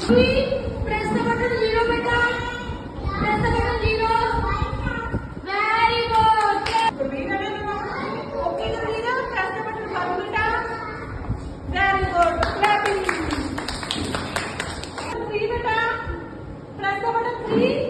Press the button 0 beta. Press the button 0. Very good. Okay, Navneet. Press the button 1 beta. Very good. Clapping. 3 beta. Press the button 3.